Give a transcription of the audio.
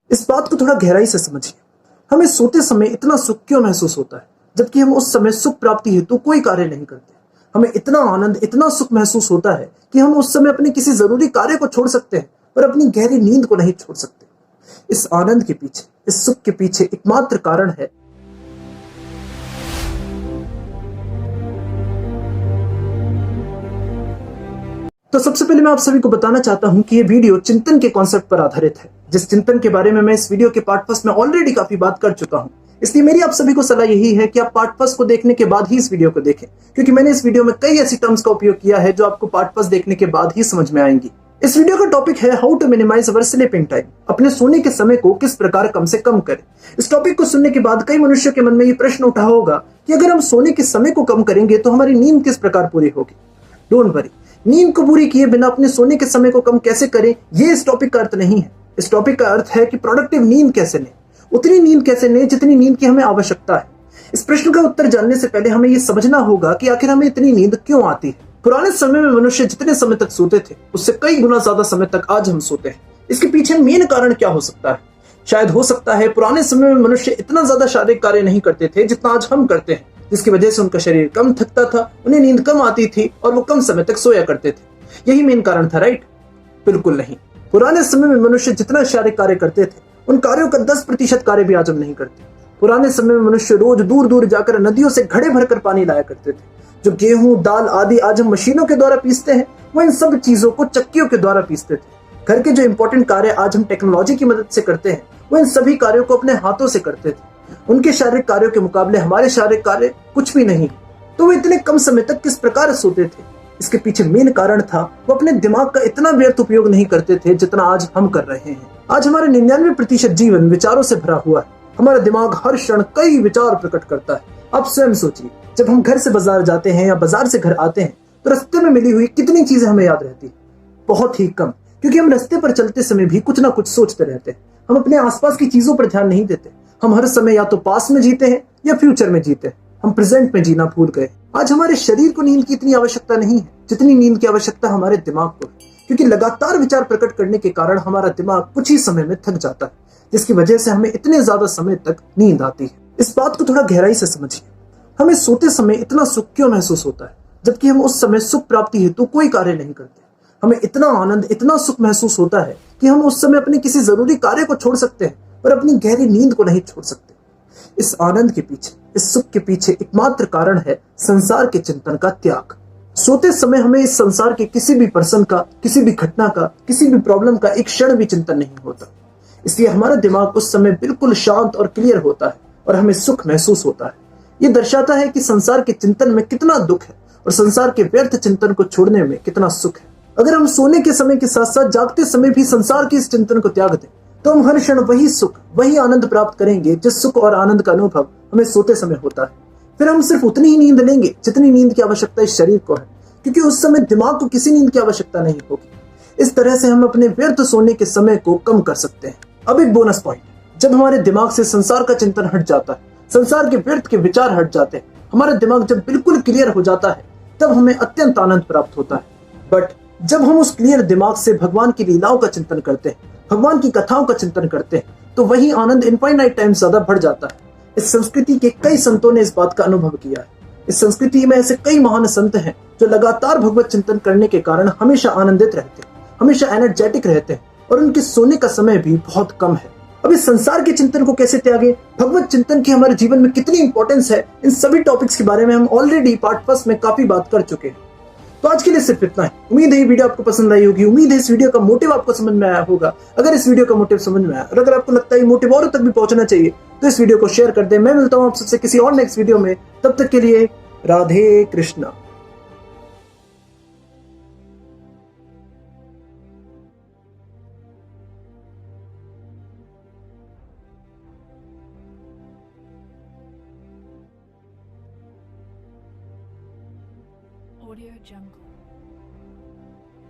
इस बात को थोड़ा गहराई से समझिए। हमें सोते समय इतना सुख क्यों महसूस होता है, जबकि हम उस समय सुख प्राप्ति हेतु कोई कार्य नहीं करते। हमें इतना आनंद, इतना सुख महसूस होता है कि हम उस समय अपने किसी जरूरी कार्य को छोड़ सकते हैं, पर अपनी गहरी नींद को नहीं छोड़ सकते। इस आनंद के पीछे, इस सुख के पीछे एकमात्र कारण है तो सबसे पहले मैं आप सभी को बताना चाहता हूं कि ये वीडियो चिंतन के कॉन्सेप्ट पर आधारित है, जिस चिंतन के बारे में मैं इस वीडियो के पार्ट फर्स्ट में ऑलरेडी काफी बात कर चुका हूं। इसलिए मेरी आप सभी को सलाह यही है कि आप पार्ट फर्स्ट को देखने के बाद ही इस वीडियो को देखें, क्योंकि मैंने इस वीडियो में कई ऐसी टर्म्स का उपयोग किया है जो आपको पार्ट फर्स्ट देखने के बाद ही समझ में आएंगी। इस वीडियो का टॉपिक है how to minimize our sleeping time, अपने सोने के समय को किस प्रकार कम से कम करें। इस टॉपिक को सुनने के बाद कई मनुष्यों के मन में ये प्रश्न उठा होगा कि अगर हम सोने के समय को कम करेंगे तो हमारी नींद किस प्रकार पूरी होगी। डोंट वरी, नींद को पूरी किए बिना अपने सोने के समय को कम कैसे करें, ये इस टॉपिक का अर्थ नहीं है। इस टॉपिक का अर्थ है कि प्रोडक्टिव नींद कैसे लें, उतनी नींद कैसे लें जितनी नींद की हमें आवश्यकता है। इस प्रश्न का उत्तर जानने से पहले हमें यह समझना होगा कि आखिर हमें इतनी नींद क्यों आती है। पुराने समय में मनुष्य जितने समय तक सोते थे, उससे कई गुना ज्यादा समय तक आज हम सोते हैं। इसके पीछे मेन कारण क्या हो सकता है? शायद हो सकता है पुराने समय में मनुष्य इतना ज्यादा शारीरिक कार्य नहीं करते थे जितना आज हम करते हैं, जिसकी वजह से उनका शरीर कम थकता था, उन्हें नींद कम आती थी और वो कम समय तक सोया करते थे। यही मेन कारण था, राइट? बिल्कुल नहीं। पुराने समय में मनुष्य जितना शारीरिक कार्य करते थे, उन कार्यों का 10% कार्य भी आज हम नहीं करते। पुराने समय में मनुष्य रोज दूर दूर जाकर नदियों से घड़े भरकर पानी लाया करते थे। जो गेहूं, दाल आदि आज हम मशीनों के द्वारा पीसते हैं, वो इन सब चीजों को चक्कियों के द्वारा पीसते थे। घर के जो इंपॉर्टेंट कार्य आज हम टेक्नोलॉजी की मदद से करते हैं, वो इन सभी कार्यों को अपने हाथों से करते थे। उनके शारीरिक कार्यों के मुकाबले हमारे शारीरिक कार्य कुछ भी नहीं। तो वो इतने कम समय तक किस प्रकार सोते थे? इसके पीछे मेन कारण था वो अपने दिमाग का इतना व्यर्थ उपयोग नहीं करते थे जितना आज हम कर रहे हैं। आज हमारे 99% जीवन विचारों से भरा हुआ है। हमारा दिमाग हर क्षण कई विचार प्रकट करता है। आप स्वयं सोचिए, जब हम घर से बाजार जाते हैं या बाजार से घर आते हैं तो रास्ते में मिली हुई कितनी चीजें हमें याद रहती है? बहुत ही कम, क्योंकि हम रास्ते पर चलते समय भी कुछ ना कुछ सोचते रहते हैं। हम अपने आसपास की चीजों पर ध्यान नहीं देते। हम हर समय या तो पास में जीते हैं या फ्यूचर में जीते हैं। हम प्रेजेंट में जीना भूल गए। आज हमारे शरीर को नींद की इतनी आवश्यकता नहीं है जितनी नींद की आवश्यकता हमारे दिमाग को है, क्योंकि लगातार विचार प्रकट करने के कारण हमारा दिमाग कुछ ही समय में थक जाता है, जिसकी वजह से हमें इतने ज्यादा समय तक नींद आती है। इस बात को थोड़ा गहराई से समझिए। हमें सोते समय इतना सुख क्यों महसूस होता है, जबकि हम उस समय सुख प्राप्ति हेतु कोई कार्य नहीं करते। हमें इतना आनंद, इतना सुख महसूस होता है कि हम उस समय अपने किसी जरूरी कार्य को छोड़ सकते हैं, पर अपनी गहरी नींद को नहीं छोड़ सकते। इस आनंद के पीछे, इस सुख के पीछे एकमात्र कारण है संसार के चिंतन का त्याग। सोते समय हमें इस संसार के किसी भी पर्सन का, किसी भी घटना का, किसी भी प्रॉब्लम का एक क्षण भी चिंतन नहीं होता। इसलिए हमारा दिमाग उस समय बिल्कुल शांत और क्लियर होता है और हमें सुख महसूस होता है। ये दर्शाता है कि संसार के चिंतन में कितना दुख है और संसार के व्यर्थ चिंतन को छोड़ने में कितना सुख है। अगर हम सोने के समय के साथ साथ जागते समय भी संसार के इस चिंतन को त्याग दें, तो हम हर क्षण वही सुख, वही आनंद प्राप्त करेंगे जिस सुख और आनंद का अनुभव हमें सोते समय होता है। फिर हम सिर्फ उतनी ही नींद लेंगे जितनी नींद की आवश्यकता इस शरीर को है, क्योंकि उस समय दिमाग को किसी नींद की आवश्यकता नहीं होगी। इस तरह से हम अपने व्यर्थ सोने के समय को कम कर सकते हैं। अब एक बोनस पॉइंट, जब हमारे दिमाग से संसार का चिंतन हट जाता है, संसार के व्यर्थ के विचार हट जाते हैं, हमारा दिमाग जब बिल्कुल क्लियर हो जाता है, तब हमें अत्यंत आनंद प्राप्त होता है। बट जब हम उस क्लियर दिमाग से भगवान की लीलाओं का चिंतन करते हैं, भगवान की कथाओं का चिंतन करते हैं, तो वही आनंद इनफाइनाइट टाइम ज्यादा बढ़ जाता है। इस संस्कृति के कई संतों ने इस बात का अनुभव किया है। इस संस्कृति में ऐसे कई महान संत हैं जो लगातार भगवत चिंतन करने के कारण हमेशा आनंदित रहते हैं, हमेशा एनर्जेटिक रहते हैं और उनके सोने का समय भी बहुत कम है। अब इस संसार के चिंतन को कैसे त्यागे, भगवत चिंतन की हमारे जीवन में कितनी इंपॉर्टेंस है, इन सभी टॉपिक्स के बारे में हम ऑलरेडी पार्ट फर्स्ट में काफी बात कर चुके हैं। तो आज के लिए सिर्फ इतना ही। उम्मीद है ये वीडियो आपको पसंद आई होगी। उम्मीद है इस वीडियो का मोटिव आपको समझ में आया होगा। अगर इस वीडियो का मोटिव समझ में आया और अगर आपको लगता है मोटिव औरों तक भी पहुंचना चाहिए, तो इस वीडियो को शेयर कर दें। मैं मिलता हूं आप सबसे किसी और नेक्स्ट वीडियो में। तब तक के लिए राधे कृष्णा। Audio Jungle.